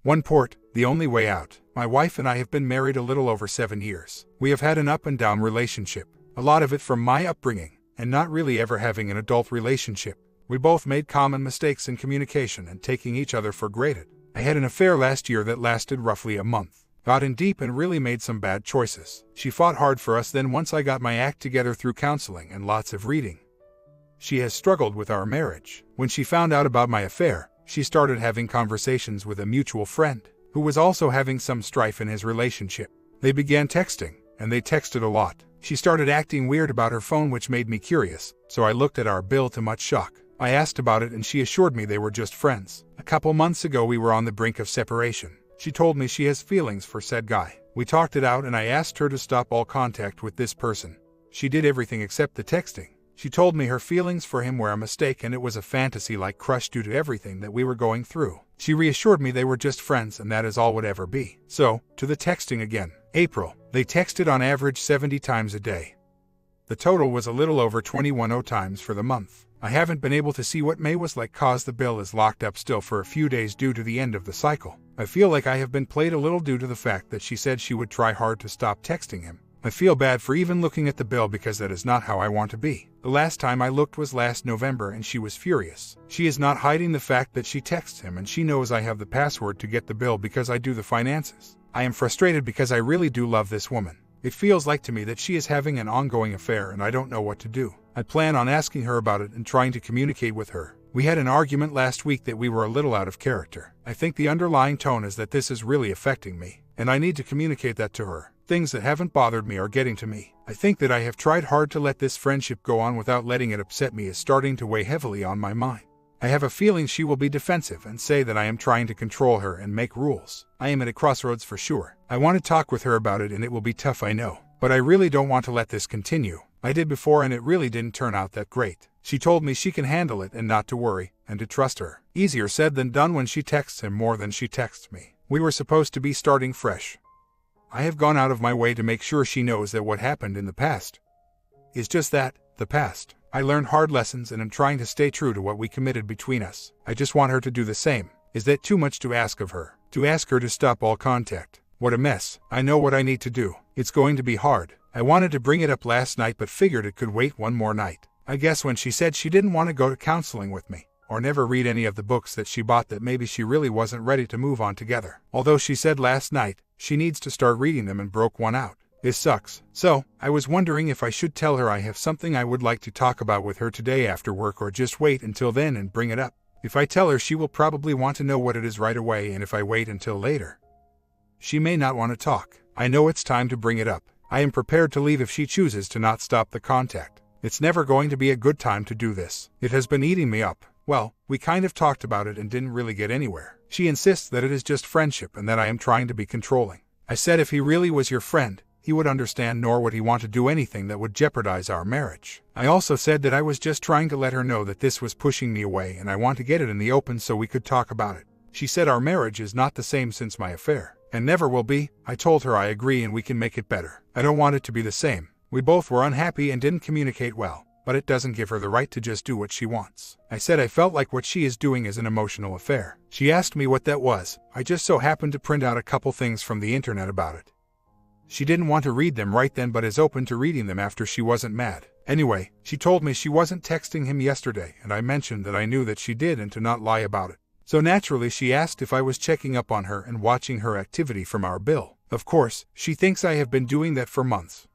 One port, the only way out. My wife and I have been married a little over 7 years. We have had an up and down relationship, a lot of it from my upbringing, and not really ever having an adult relationship. We both made common mistakes in communication and taking each other for granted. I had an affair last year that lasted roughly a month. Got in deep and really made some bad choices. She fought hard for us then once I got my act together through counseling and lots of reading. She has struggled with our marriage. When she found out about my affair, she started having conversations with a mutual friend, who was also having some strife in his relationship. They began texting, and they texted a lot. She started acting weird about her phone, which made me curious, so I looked at our bill to much shock. I asked about it and she assured me they were just friends. A couple months ago we were on the brink of separation. She told me she has feelings for said guy. We talked it out and I asked her to stop all contact with this person. She did everything except the texting. She told me her feelings for him were a mistake and it was a fantasy-like crush due to everything that we were going through. She reassured me they were just friends and that is all would ever be. So, to the texting again. April. They texted on average 70 times a day. The total was a little over 21 times for the month. I haven't been able to see what May was like cause the bill is locked up still for a few days due to the end of the cycle. I feel like I have been played a little due to the fact that she said she would try hard to stop texting him. I feel bad for even looking at the bill because that is not how I want to be. The last time I looked was last November and she was furious. She is not hiding the fact that she texts him and she knows I have the password to get the bill because I do the finances. I am frustrated because I really do love this woman. It feels like to me that she is having an ongoing affair and I don't know what to do. I plan on asking her about it and trying to communicate with her. We had an argument last week that we were a little out of character. I think the underlying tone is that this is really affecting me, and I need to communicate that to her. Things that haven't bothered me are getting to me. I think that I have tried hard to let this friendship go on without letting it upset me is starting to weigh heavily on my mind. I have a feeling she will be defensive and say that I am trying to control her and make rules. I am at a crossroads for sure. I want to talk with her about it and it will be tough, I know. But I really don't want to let this continue. I did before and it really didn't turn out that great. She told me she can handle it and not to worry, and to trust her. Easier said than done when she texts him more than she texts me. We were supposed to be starting fresh. I have gone out of my way to make sure she knows that what happened in the past is just that, the past. I learned hard lessons and am trying to stay true to what we committed between us. I just want her to do the same. Is that too much to ask of her? To ask her to stop all contact? What a mess. I know what I need to do. It's going to be hard. I wanted to bring it up last night but figured it could wait one more night. I guess when she said she didn't want to go to counseling with me, or never read any of the books that she bought, that maybe she really wasn't ready to move on together. Although she said last night, she needs to start reading them and broke one out. This sucks. So, I was wondering if I should tell her I have something I would like to talk about with her today after work or just wait until then and bring it up. If I tell her, she will probably want to know what it is right away, and if I wait until later, she may not want to talk. I know it's time to bring it up. I am prepared to leave if she chooses to not stop the contact. It's never going to be a good time to do this. It has been eating me up. Well, we kind of talked about it and didn't really get anywhere. She insists that it is just friendship and that I am trying to be controlling. I said if he really was your friend, he would understand, nor would he want to do anything that would jeopardize our marriage. I also said that I was just trying to let her know that this was pushing me away and I want to get it in the open so we could talk about it. She said our marriage is not the same since my affair, and never will be. I told her I agree and we can make it better. I don't want it to be the same. We both were unhappy and didn't communicate well, but it doesn't give her the right to just do what she wants. I said I felt like what she is doing is an emotional affair. She asked me what that was. I just so happened to print out a couple things from the internet about it. She didn't want to read them right then but is open to reading them after she wasn't mad. Anyway, she told me she wasn't texting him yesterday and I mentioned that I knew that she did and to not lie about it. So naturally she asked if I was checking up on her and watching her activity from our bill. Of course, she thinks I have been doing that for months,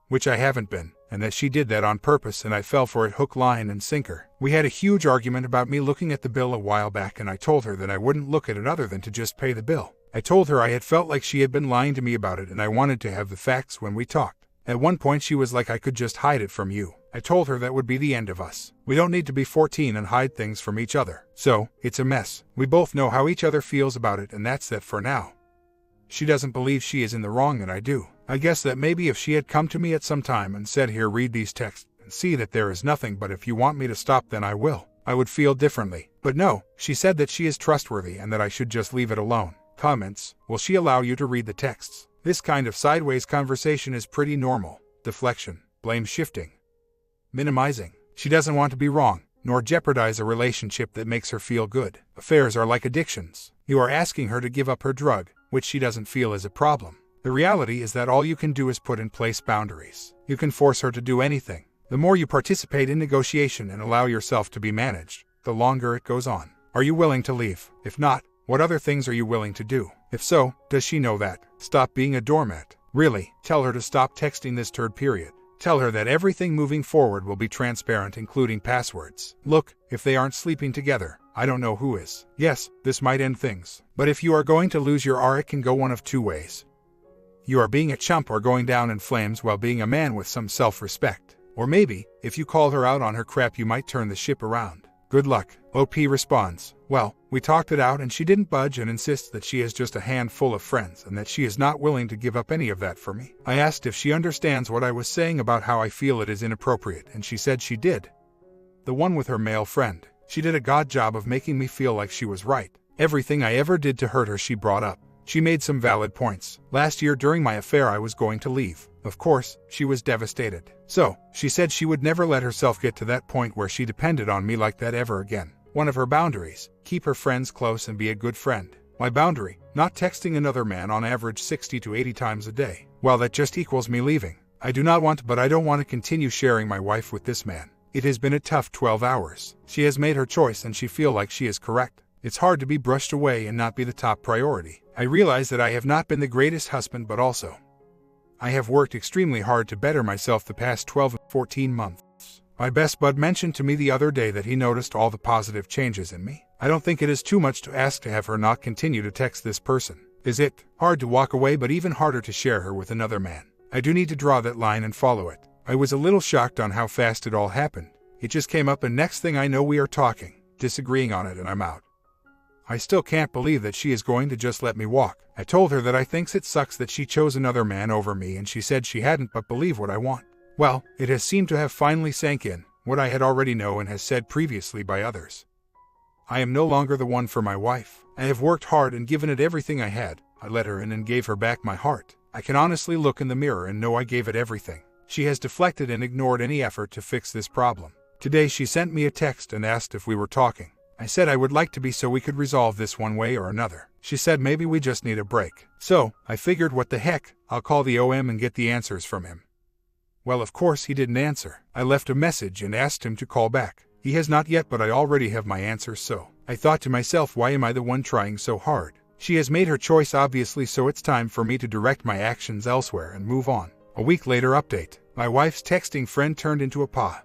which I haven't been, and that she did that on purpose and I fell for it hook, line, and sinker. We had a huge argument about me looking at the bill a while back and I told her that I wouldn't look at it other than to just pay the bill. I told her I had felt like she had been lying to me about it and I wanted to have the facts when we talked. At one point she was like, I could just hide it from you. I told her that would be the end of us. We don't need to be 14 and hide things from each other. So, it's a mess. We both know how each other feels about it and that's that for now. She doesn't believe she is in the wrong and I do. I guess that maybe if she had come to me at some time and said, here, read these texts and see that there is nothing but if you want me to stop then I will, I would feel differently. But no, she said that she is trustworthy and that I should just leave it alone. Comments: will she allow you to read the texts? This kind of sideways conversation is pretty normal. Deflection, blame shifting, minimizing. She doesn't want to be wrong. nor jeopardize a relationship that makes her feel good. Affairs are like addictions. You are asking her to give up her drug, which she doesn't feel is a problem. The reality is that all you can do is put in place boundaries. You can force her to do anything. The more you participate in negotiation and allow yourself to be managed, the longer it goes on. Are you willing to leave? If not, what other things are you willing to do? If so, does she know that? Stop being a doormat. Really, tell her to stop texting this turd period. Tell her that everything moving forward will be transparent, including passwords. Look, if they aren't sleeping together, I don't know who is. Yes, this might end things. But if you are going to lose your R, it can go one of two ways. You are being a chump or going down in flames while being a man with some self-respect. Or maybe, if you call her out on her crap, you might turn the ship around. Good luck. OP responds, well, we talked it out and she didn't budge and insists that she has just a handful of friends and that she is not willing to give up any of that for me. I asked if she understands what I was saying about how I feel it is inappropriate, and she said she did. The one with her male friend. She did a god job of making me feel like she was right. Everything I ever did to hurt her she brought up. She made some valid points. Last year during my affair I was going to leave. Of course, she was devastated. So, she said she would never let herself get to that point where she depended on me like that ever again. One of her boundaries, keep her friends close and be a good friend. My boundary, not texting another man on average 60 to 80 times a day. Well, that just equals me leaving. I do not want, but I don't want to continue sharing my wife with this man. It has been a tough 12 hours. She has made her choice and she feels like she is correct. It's hard to be brushed away and not be the top priority. I realize that I have not been the greatest husband, but also I have worked extremely hard to better myself the past 12 and 14 months. My best bud mentioned to me the other day that he noticed all the positive changes in me. I don't think it is too much to ask to have her not continue to text this person. Is it hard to walk away, but even harder to share her with another man? I do need to draw that line and follow it. I was a little shocked on how fast it all happened. It just came up and next thing I know we are talking, disagreeing on it, and I'm out. I still can't believe that she is going to just let me walk. I told her that I thinks it sucks that she chose another man over me, and she said she hadn't but believe what I want. Well, it has seemed to have finally sank in, what I had already known and has said previously by others. I am no longer the one for my wife. I have worked hard and given it everything I had. I let her in and gave her back my heart. I can honestly look in the mirror and know I gave it everything. She has deflected and ignored any effort to fix this problem. Today she sent me a text and asked if we were talking. I said I would like to be so we could resolve this one way or another. She said maybe we just need a break. So, I figured what the heck, I'll call the OM and get the answers from him. Well, of course he didn't answer. I left a message and asked him to call back. He has not yet, but I already have my answer, so I thought to myself, why am I the one trying so hard? She has made her choice obviously, so it's time for me to direct my actions elsewhere and move on. A week later update. My wife's texting friend turned into a PA.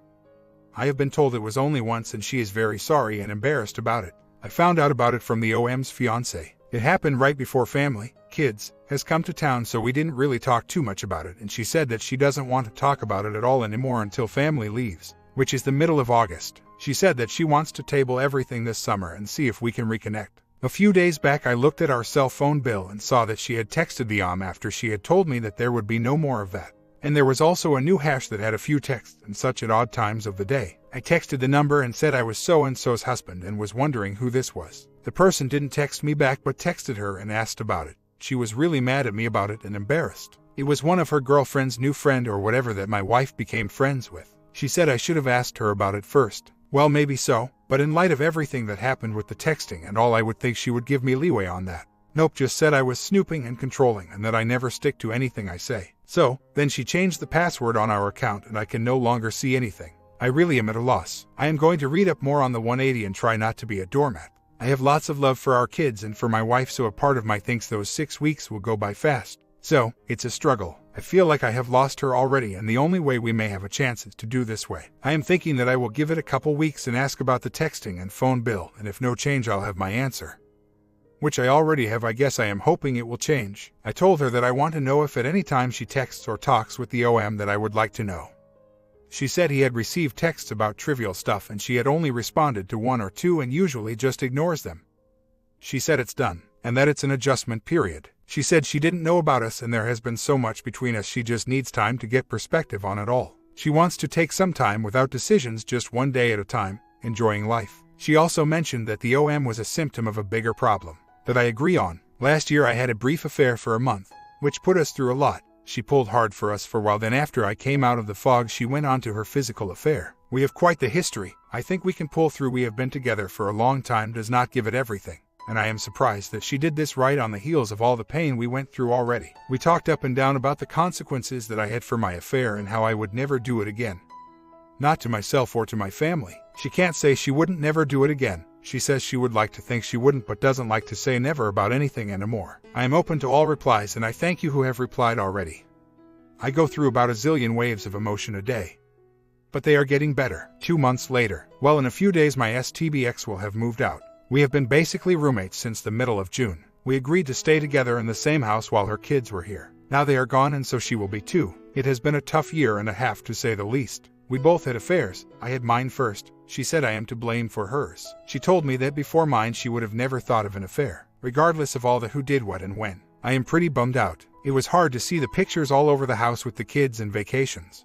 I have been told it was only once and she is very sorry and embarrassed about it. I found out about it from the OM's fiancé. It happened right before family, kids, has come to town, so we didn't really talk too much about it, and she said that she doesn't want to talk about it at all anymore until family leaves, which is the middle of August. She said that she wants to table everything this summer and see if we can reconnect. A few days back I looked at our cell phone bill and saw that she had texted the OM after she had told me that there would be no more of that. And there was also a new hash that had a few texts and such at odd times of the day. I texted the number and said I was so-and-so's husband and was wondering who this was. The person didn't text me back but texted her and asked about it. She was really mad at me about it and embarrassed. It was one of her girlfriend's new friend or whatever that my wife became friends with. She said I should have asked her about it first. Well, maybe so, but in light of everything that happened with the texting and all, I would think she would give me leeway on that. Nope, just said I was snooping and controlling and that I never stick to anything I say. So, then she changed the password on our account and I can no longer see anything. I really am at a loss. I am going to read up more on the 180 and try not to be a doormat. I have lots of love for our kids and for my wife, so a part of my thinks those 6 weeks will go by fast. So, it's a struggle. I feel like I have lost her already, and the only way we may have a chance is to do this way. I am thinking that I will give it a couple weeks and ask about the texting and phone bill, and if no change I'll have my answer. Which I already have. I guess I am hoping it will change. I told her that I want to know if at any time she texts or talks with the OM that I would like to know. She said he had received texts about trivial stuff and she had only responded to 1 or 2 and usually just ignores them. She said it's done, and that it's an adjustment period. She said she didn't know about us and there has been so much between us, she just needs time to get perspective on it all. She wants to take some time without decisions, just one day at a time, enjoying life. She also mentioned that the OM was a symptom of a bigger problem that I agree on. Last year I had a brief affair for a month, which put us through a lot. She pulled hard for us for a while, then after I came out of the fog she went on to her physical affair. We have quite the history. I think we can pull through. We have been together for a long time does not give it everything. And I am surprised that she did this right on the heels of all the pain we went through already. We talked up and down about the consequences that I had for my affair and how I would never do it again. Not to myself or to my family. She can't say she wouldn't never do it again. She says she would like to think she wouldn't but doesn't like to say never about anything anymore. I am open to all replies and I thank you who have replied already. I go through about a zillion waves of emotion a day. But they are getting better. 2 months later, well, in a few days my STBX will have moved out. We have been basically roommates since the middle of June. We agreed to stay together in the same house while her kids were here. Now they are gone and so she will be too. It has been a tough year and a half to say the least. We both had affairs. I had mine first. She said I am to blame for hers. She told me that before mine she would have never thought of an affair, regardless of all the who did what and when. I am pretty bummed out. It was hard to see the pictures all over the house with the kids and vacations,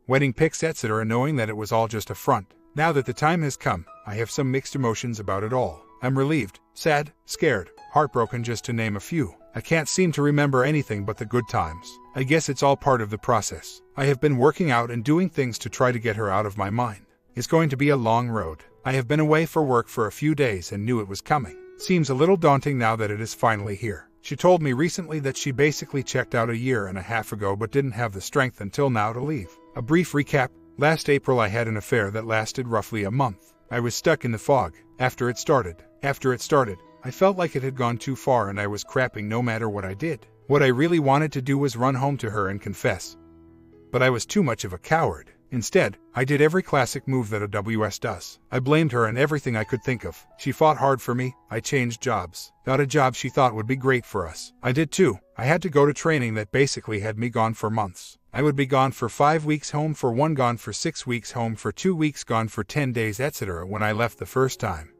wedding pics, etc., knowing that it was all just a front. Now that the time has come, I have some mixed emotions about it all. I'm relieved, sad, scared, heartbroken, just to name a few. I can't seem to remember anything but the good times. I guess it's all part of the process. I have been working out and doing things to try to get her out of my mind. It's going to be a long road. I have been away for work for a few days and knew it was coming. Seems a little daunting now that it is finally here. She told me recently that she basically checked out a year and a half ago but didn't have the strength until now to leave. A brief recap. Last April I had an affair that lasted roughly a month. I was stuck in the fog. After it started, I felt like it had gone too far and I was crapping no matter what I did. What I really wanted to do was run home to her and confess. But I was too much of a coward. Instead, I did every classic move that a WS does. I blamed her and everything I could think of. She fought hard for me. I changed jobs. Got a job she thought would be great for us. I did too. I had to go to training that basically had me gone for months. I would be gone for 5 weeks, home for 1, gone for 6 weeks, home for 2 weeks, gone for 10 days, etc. when I left the first time.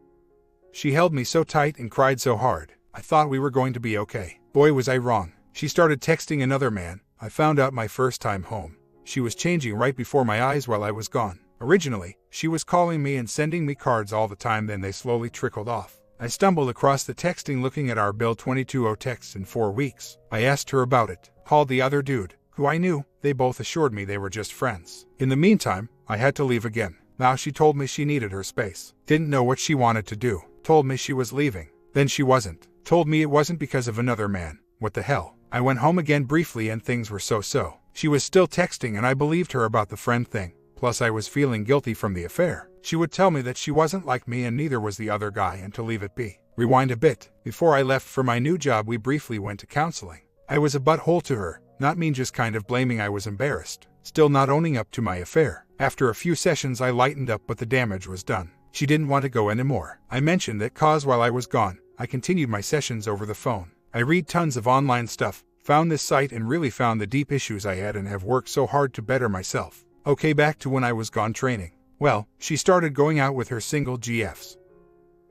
She held me so tight and cried so hard. I thought we were going to be okay. Boy, was I wrong. She started texting another man. I found out my first time home. She was changing right before my eyes while I was gone. Originally, she was calling me and sending me cards all the time, then they slowly trickled off. I stumbled across the texting looking at our bill, 22 texts in 4 weeks. I asked her about it, called the other dude, who I knew. They both assured me they were just friends. In the meantime, I had to leave again. Now she told me she needed her space. Didn't know what she wanted to do. Told me she was leaving. Then she wasn't. Told me it wasn't because of another man. What the hell? I went home again briefly and things were so-so. She was still texting and I believed her about the friend thing. Plus I was feeling guilty from the affair. She would tell me that she wasn't like me and neither was the other guy and to leave it be. Rewind a bit. Before I left for my new job we briefly went to counseling. I was a butthole to her. Not mean, just kind of blaming. I was embarrassed. Still not owning up to my affair. After a few sessions I lightened up but the damage was done. She didn't want to go anymore. I mentioned that cause while I was gone, I continued my sessions over the phone. I read tons of online stuff, found this site and really found the deep issues I had and have worked so hard to better myself. Okay, back to when I was gone training. Well, she started going out with her single GFs.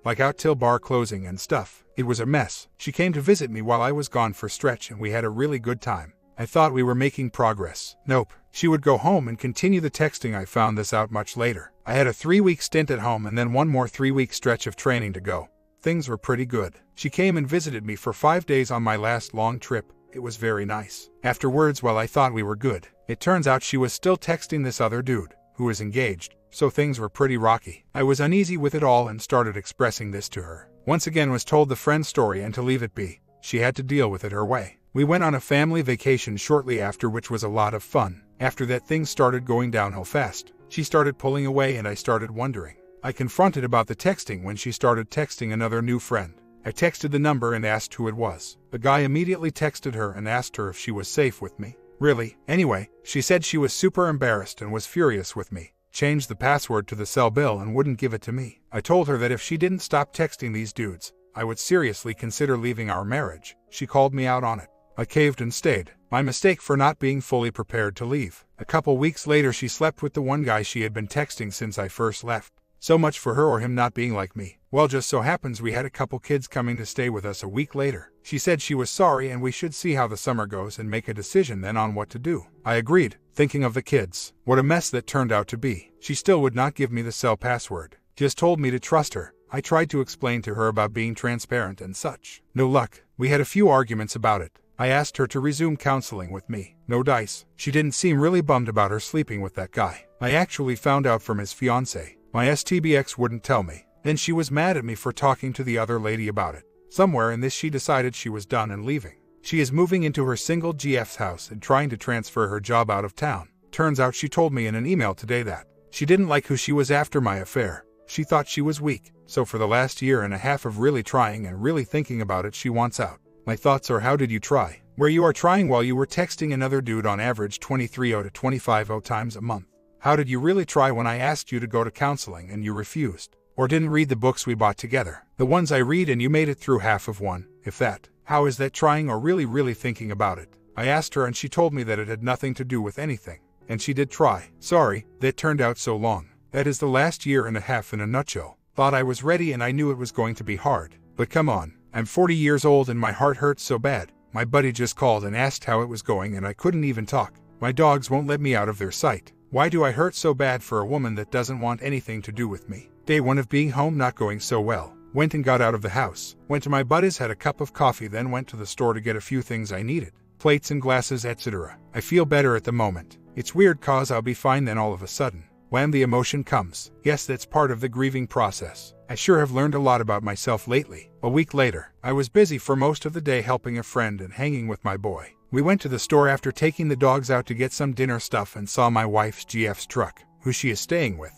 Like out till bar closing and stuff. It was a mess. She came to visit me while I was gone for stretch and we had a really good time. I thought we were making progress. Nope. She would go home and continue the texting. I found this out much later. I had a 3-week stint at home and then one more 3-week stretch of training to go. Things were pretty good. She came and visited me for 5 days on my last long trip. It was very nice. Afterwards, while I thought we were good, it turns out she was still texting this other dude, who is engaged, so things were pretty rocky. I was uneasy with it all and started expressing this to her. Once again was told the friend story and to leave it be. She had to deal with it her way. We went on a family vacation shortly after, which was a lot of fun. After that, things started going downhill fast. She started pulling away and I started wondering. I confronted about the texting when she started texting another new friend. I texted the number and asked who it was. The guy immediately texted her and asked her if she was safe with me. Really? Anyway, she said she was super embarrassed and was furious with me. Changed the password to the cell bill and wouldn't give it to me. I told her that if she didn't stop texting these dudes, I would seriously consider leaving our marriage. She called me out on it. I caved and stayed. My mistake for not being fully prepared to leave. A couple weeks later she slept with the one guy she had been texting since I first left. So much for her or him not being like me. Well, just so happens we had a couple kids coming to stay with us a week later. She said she was sorry and we should see how the summer goes and make a decision then on what to do. I agreed, thinking of the kids. What a mess that turned out to be. She still would not give me the cell password. Just told me to trust her. I tried to explain to her about being transparent and such. No luck. We had a few arguments about it. I asked her to resume counseling with me. No dice. She didn't seem really bummed about her sleeping with that guy. I actually found out from his fiancée. My STBX wouldn't tell me. Then she was mad at me for talking to the other lady about it. Somewhere in this she decided she was done and leaving. She is moving into her single GF's house and trying to transfer her job out of town. Turns out she told me in an email today that she didn't like who she was after my affair. She thought she was weak. So for the last year and a half of really trying and really thinking about it, she wants out. My thoughts are, how did you try? Where you are trying while you were texting another dude on average 23 to 25 times a month. How did you really try when I asked you to go to counseling and you refused? Or didn't read the books we bought together? The ones I read, and you made it through half of one, if that. How is that trying or really thinking about it? I asked her and she told me that it had nothing to do with anything. And she did try. Sorry, that turned out so long. That is the last year and a half in a nutshell. Thought I was ready and I knew it was going to be hard. But come on, I'm 40 years old and my heart hurts so bad. My buddy just called and asked how it was going and I couldn't even talk. My dogs won't let me out of their sight. Why do I hurt so bad for a woman that doesn't want anything to do with me? Day 1 of being home not going so well. Went and got out of the house. Went to my buddy's, had a cup of coffee, then went to the store to get a few things I needed. Plates and glasses, etc. I feel better at the moment. It's weird cause I'll be fine, then all of a sudden, wham, the emotion comes. Yes, that's part of the grieving process. I sure have learned a lot about myself lately. A week later, I was busy for most of the day helping a friend and hanging with my boy. We went to the store after taking the dogs out to get some dinner stuff and saw my wife's GF's truck, who she is staying with.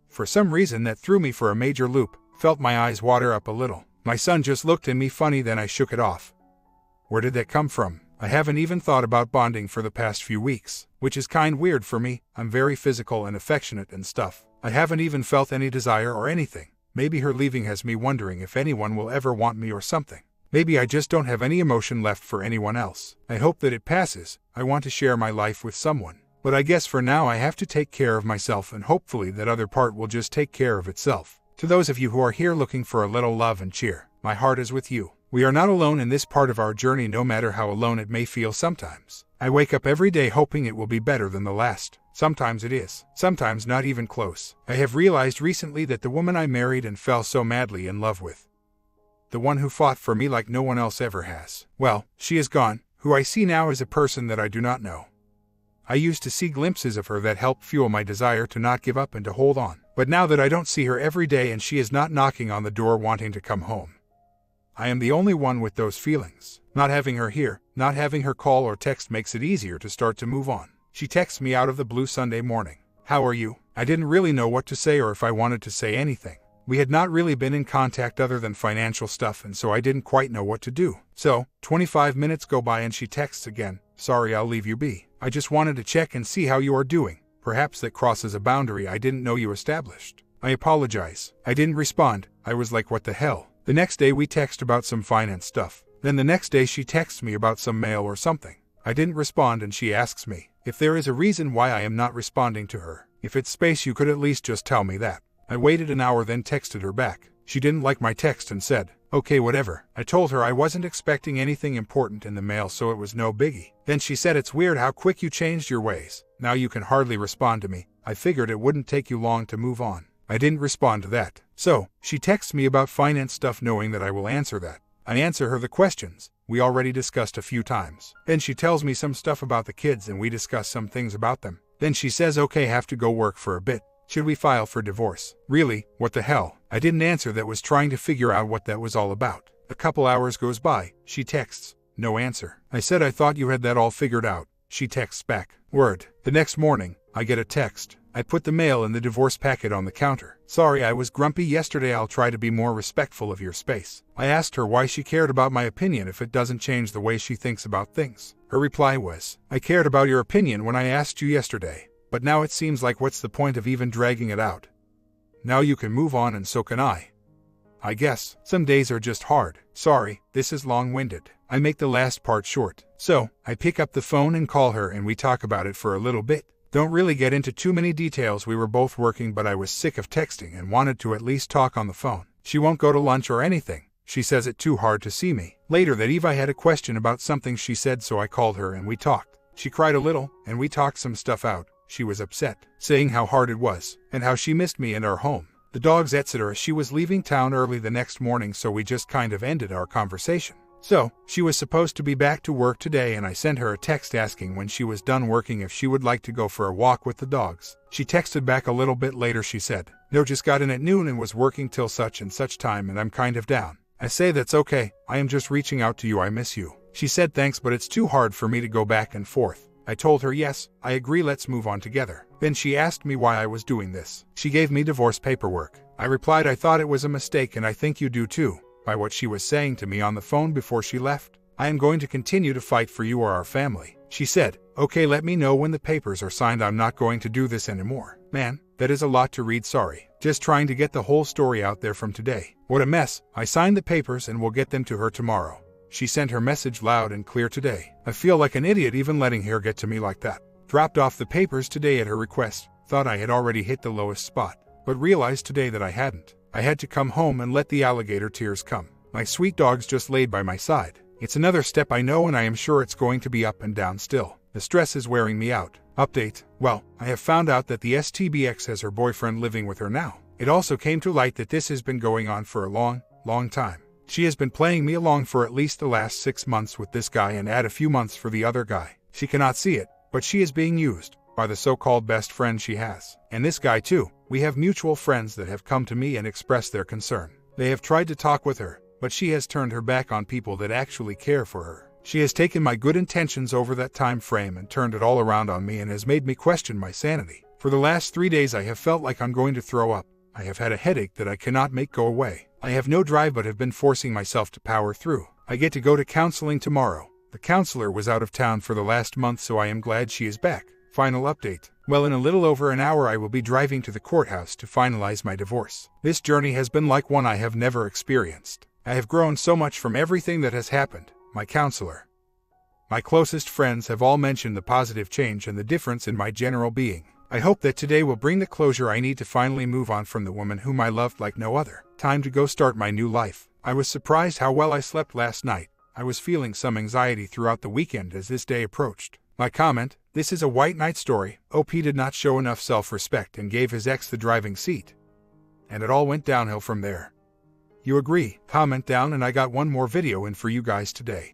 For some reason that threw me for a major loop. Felt my eyes water up a little. My son just looked at me funny, then I shook it off. Where did that come from? I haven't even thought about bonding for the past few weeks, which is kind weird for me. I'm very physical and affectionate and stuff. I haven't even felt any desire or anything. Maybe her leaving has me wondering if anyone will ever want me or something. Maybe I just don't have any emotion left for anyone else. I hope that it passes. I want to share my life with someone. But I guess for now I have to take care of myself, and hopefully that other part will just take care of itself. To those of you who are here looking for a little love and cheer, my heart is with you. We are not alone in this part of our journey, no matter how alone it may feel sometimes. I wake up every day hoping it will be better than the last. Sometimes it is, sometimes not even close. I have realized recently that the woman I married and fell so madly in love with, the one who fought for me like no one else ever has, well, she is gone. Who I see now is a person that I do not know. I used to see glimpses of her that helped fuel my desire to not give up and to hold on. But now that I don't see her every day and she is not knocking on the door wanting to come home, I am the only one with those feelings. Not having her here, not having her call or text makes it easier to start to move on. She texts me out of the blue Sunday morning. How are you? I didn't really know what to say or if I wanted to say anything. We had not really been in contact other than financial stuff, and so I didn't quite know what to do. So, 25 minutes go by and she texts again. Sorry, I'll leave you be. I just wanted to check and see how you are doing. Perhaps that crosses a boundary I didn't know you established. I apologize. I didn't respond. I was like, what the hell? The next day we text about some finance stuff. Then the next day she texts me about some mail or something. I didn't respond and she asks me if there is a reason why I am not responding to her. If it's space, you could at least just tell me that. I waited an hour, then texted her back. She didn't like my text and said, okay, whatever. I told her I wasn't expecting anything important in the mail, so it was no biggie. Then she said, it's weird how quick you changed your ways. Now you can hardly respond to me. I figured it wouldn't take you long to move on. I didn't respond to that. So, she texts me about finance stuff knowing that I will answer that. I answer her the questions we already discussed a few times. Then she tells me some stuff about the kids and we discuss some things about them. Then she says, okay, have to go work for a bit. Should we file for divorce? Really? What the hell? I didn't answer that, was trying to figure out what that was all about. A couple hours goes by. She texts. No answer. I said, I thought you had that all figured out. She texts back. Word. The next morning, I get a text. I put the mail and the divorce packet on the counter. Sorry, I was grumpy yesterday. I'll try to be more respectful of your space. I asked her why she cared about my opinion if it doesn't change the way she thinks about things. Her reply was, I cared about your opinion when I asked you yesterday. But now it seems like what's the point of even dragging it out? Now you can move on and so can I. I guess. Some days are just hard. Sorry, this is long-winded. I make the last part short. So, I pick up the phone and call her and we talk about it for a little bit. Don't really get into too many details. We were both working, but I was sick of texting and wanted to at least talk on the phone. She won't go to lunch or anything. She says it's too hard to see me. Later that eve I had a question about something she said, so I called her and we talked. She cried a little and we talked some stuff out. She was upset, saying how hard it was and how she missed me and our home, the dogs, etc. She was leaving town early the next morning, so we just kind of ended our conversation. So, she was supposed to be back to work today and I sent her a text asking when she was done working if she would like to go for a walk with the dogs. She texted back a little bit later. She said, "No, just got in at noon and was working till such and such time and I'm kind of down." I say, "That's okay, I am just reaching out to you, I miss you." She said, "Thanks, but it's too hard for me to go back and forth." I told her, "Yes, I agree, let's move on together." Then she asked me why I was doing this. She gave me divorce paperwork. I replied I thought it was a mistake and I think you do too, by what she was saying to me on the phone before she left. "I am going to continue to fight for you or our family." She said, "Okay, let me know when the papers are signed, I'm not going to do this anymore." Man, that is a lot to read, sorry. Just trying to get the whole story out there from today. What a mess. I signed the papers and will get them to her tomorrow. She sent her message loud and clear today. I feel like an idiot even letting her get to me like that. Dropped off the papers today at her request. Thought I had already hit the lowest spot, but realized today that I hadn't. I had to come home and let the alligator tears come. My sweet dog's just laid by my side. It's another step I know and I am sure it's going to be up and down still. The stress is wearing me out. Update. Well, I have found out that the STBX has her boyfriend living with her now. It also came to light that this has been going on for a long time. She has been playing me along for at least the last 6 months with this guy and add a few months for the other guy. She cannot see it, but she is being used by the so-called best friend she has. And this guy too. We have mutual friends that have come to me and expressed their concern. They have tried to talk with her, but she has turned her back on people that actually care for her. She has taken my good intentions over that time frame and turned it all around on me and has made me question my sanity. For the last 3 days I have felt like I'm going to throw up. I have had a headache that I cannot make go away. I have no drive but have been forcing myself to power through. I get to go to counseling tomorrow. The counselor was out of town for the last month, so I am glad she is back. Final update. Well, in a little over an hour I will be driving to the courthouse to finalize my divorce. This journey has been like one I have never experienced. I have grown so much from everything that has happened. My counselor, my closest friends have all mentioned the positive change and the difference in my general being. I hope that today will bring the closure I need to finally move on from the woman whom I loved like no other. Time to go start my new life. I was surprised how well I slept last night. I was feeling some anxiety throughout the weekend as this day approached. My comment: this is a white knight story. OP did not show enough self-respect and gave his ex the driving seat. And it all went downhill from there. You agree? Comment down and I got one more video in for you guys today.